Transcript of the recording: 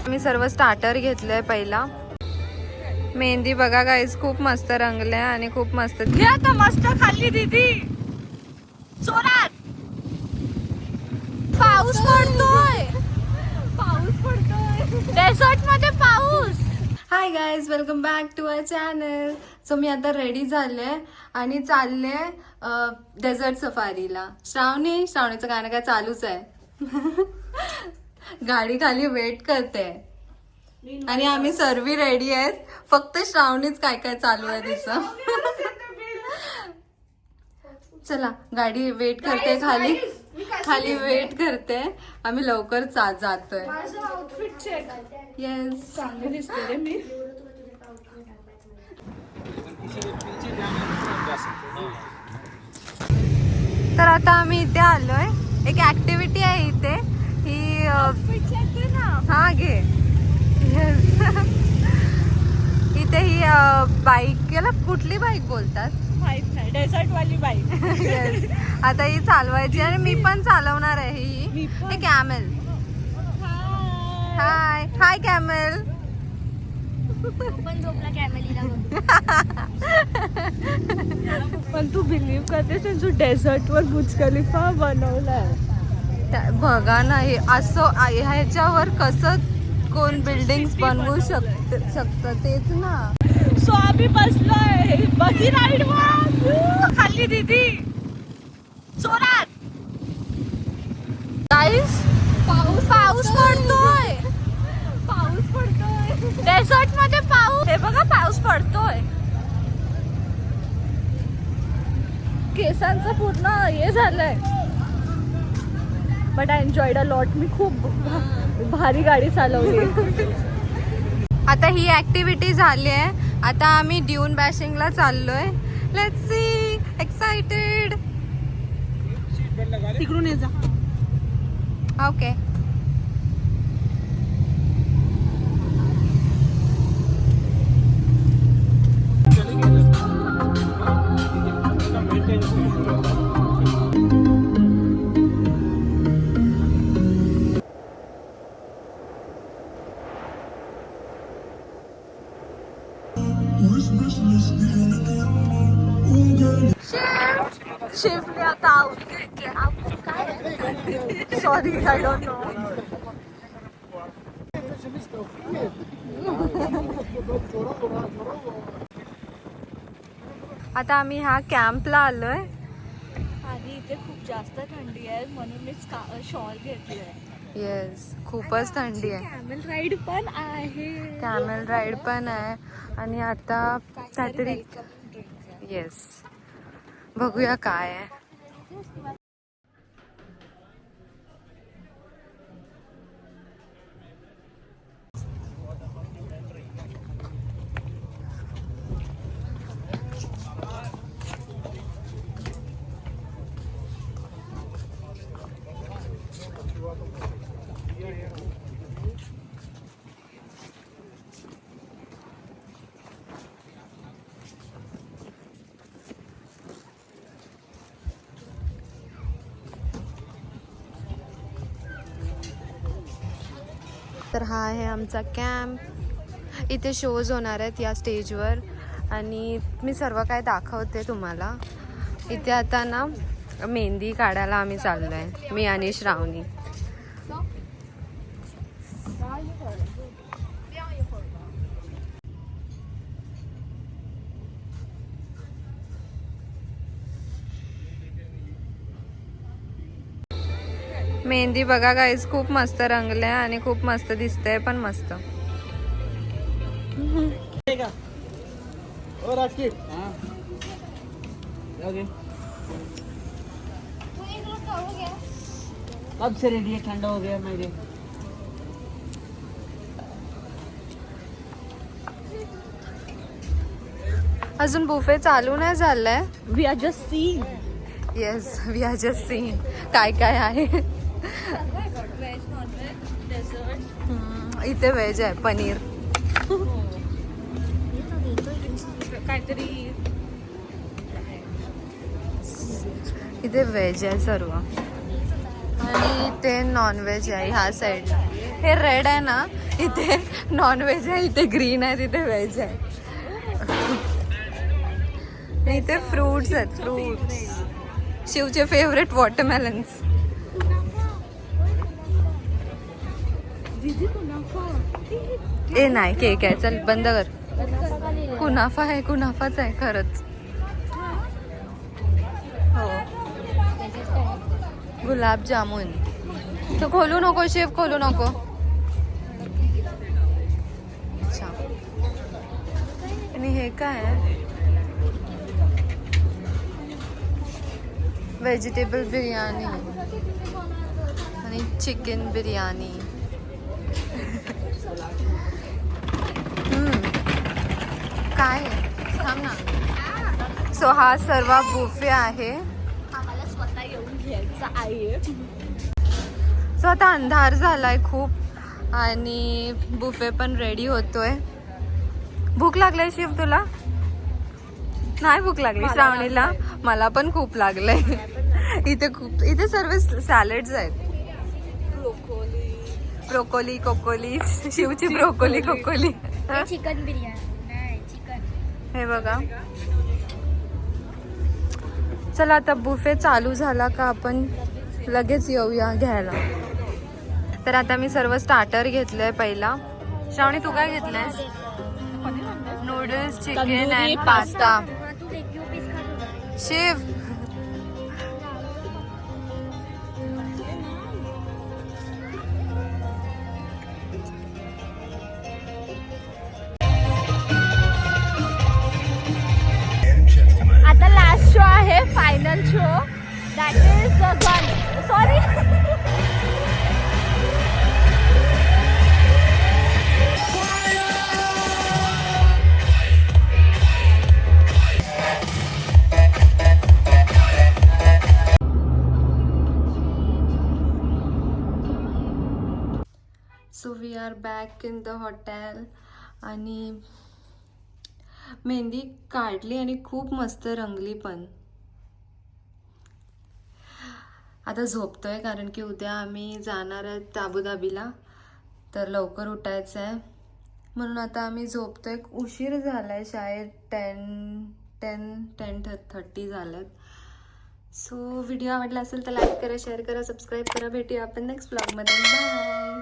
मी सर्व स्टार्टर घेतलंय पहिला. मेहंदी बघा गाईस, खूप मस्त रंगले आणि खूप मस्त. आता मस्त खाल्ली दीदी. जोरात पाऊस पडतोय. पाऊस पडतोय डेझर्ट मध्ये पाऊस. Hi guys, welcome back to our channel. So मी आता रेडी झाले आणि चालले डेझर्ट सफारीला. श्रावणीचं गाणं काय चालूच आहे. गाडी खाली वेट करते आणि आम्ही सर्व रेडी आहेत. फक्त श्रावणीच काय काय चालू आहे तिचं. चला, गाडी वेट करते खाली वेट करते. आम्ही लवकर जातोय. येस, चांगले दिसते मी. तर आता आम्ही इथे आलोय. एक ऍक्टिव्हिटी आहे इथे. ही हा घे. इथे ही बाईक, याला कुठली बाईक बोलतात? डेझर्ट वाली बाईक. आता ही चालवायची आणि मी पण चालवणार आहे. ही कॅमेल. हाय हाय कॅमेल. पण तू बिलीव्ह करतेस त्यांचं डेझर्ट वर बुर्ज खलिफा बनवलाय? बघा ना, हे असं ह्याच्यावर कसं कोण बिल्डिंग बनवू शकतं तेच ना. सो आम्ही बसलोय बगी राईड वर. खाल्ली दीदी जोरात. गाईस, पाऊस पडतोय. डेझर्ट मध्ये पाऊस. हे बघा, पाऊस पडतोय. केसांचं पूर्ण हे झालंय. But I enjoyed a lot. मी खूप भारी गाडी चालवली. आता ही ऍक्टिव्हिटी झाली आहे. आता आम्ही ड्यून बॅशिंगला चाललोय. Let's see, excited. तिकडून ये जा. ओके. शिफ्ट आता सॉरी, आय डोंट नो. आता आम्ही ह्या कॅम्पला आलोय आणि इथे खूप जास्त थंडी आहे म्हणून मी शॉल घेतली आहे. येस, खूपच थंडी आहे. कॅमेल राईड पण आहे. कॅमेल राईड पण आहे. आणि आता काहीतरी, येस, बघूया काय आहे. तर हा आहे आमचा कॅम्प. इथे शोज होणार आहेत या स्टेजवर आणि मी सर्व काय दाखवते तुम्हाला. इथे आता ना मेहंदी काढायला आम्ही चाललोय, मी आणि श्रावणी. मेहंदी बघा गाईस, खूप मस्त रंगले आणि खूप मस्त दिसतंय पण मस्त. कब से रेडी है? ठंडा हो गया मेरे. अजून बुफे चालू नाही झालंय. We are just seeing. Yes, we are just seeing काय काय आहे. Veg, non veg, dessert. इथे व्हेज आहे, पनीर. काहीतरी इथे व्हेज आहे सर्व आणि इथे नॉनव्हेज आहे ह्या साईडला. हे रेड आहे ना, इथे नॉन व्हेज आहे, इथे ग्रीन आहे, तिथे व्हेज आहे. इथे फ्रूट्स आहेत, फ्रूट्स. शिवचे favourite watermelons. ए नाही, केक आहे, चल बंद कर. कुनाफा आहे, कुनाफाच आहे खरंच. हो, गुलाबजामुन. तू खोलू नको शिव, खोलू नको. अच्छा, आणि हे काय आहे? व्हेजिटेबल बिर्याणी आणि चिकन बिर्याणी. काय आहे? थांब ना. सो हा सर्व बुफे आहे. आम्हाला स्वतः येऊन घ्यायचं आहे. सो आता अंधार झालाय खूप आणि बुफे पण रेडी होतोय. भूक लागलाय शिव तुला? नाही भूक लागली श्रावणीला. मला पण खूप लागलंय. इथे सर्व सॅलेड्स आहेत. ब्रोकोली कोकोली. शिवची ब्रोकोली कोकोली. चिकन बिर्याणी. चिकन. हे बघा. चला आता बुफे चालू झाला का आपण लगेच येऊया घ्यायला. तर आता मी सर्व स्टार्टर घेतलंय पहिला. श्रावणी तू काय घेतलंयस? Noodles, chicken and pasta. Shiv आता लास्ट शो आहे, final show. That is gone. Sorry. So we are back in the hotel. आणि मेहंदी काढली आणि खूप मस्त रंगली पण. आता झोपतोय कारण की उद्या आम्ही जाणार आहेत अबुधाबीला, तर लवकर उठायचं आहे म्हणून आता आम्ही झोपतोय. उशीर झालाय, शाळेत 10:30 झालेत. सो व्हिडिओ आवडला असेल तर लाईक करा, शेअर करा, सबस्क्राईब करा. भेटूया आपण नेक्स्ट ब्लॉगमध्ये. बाय.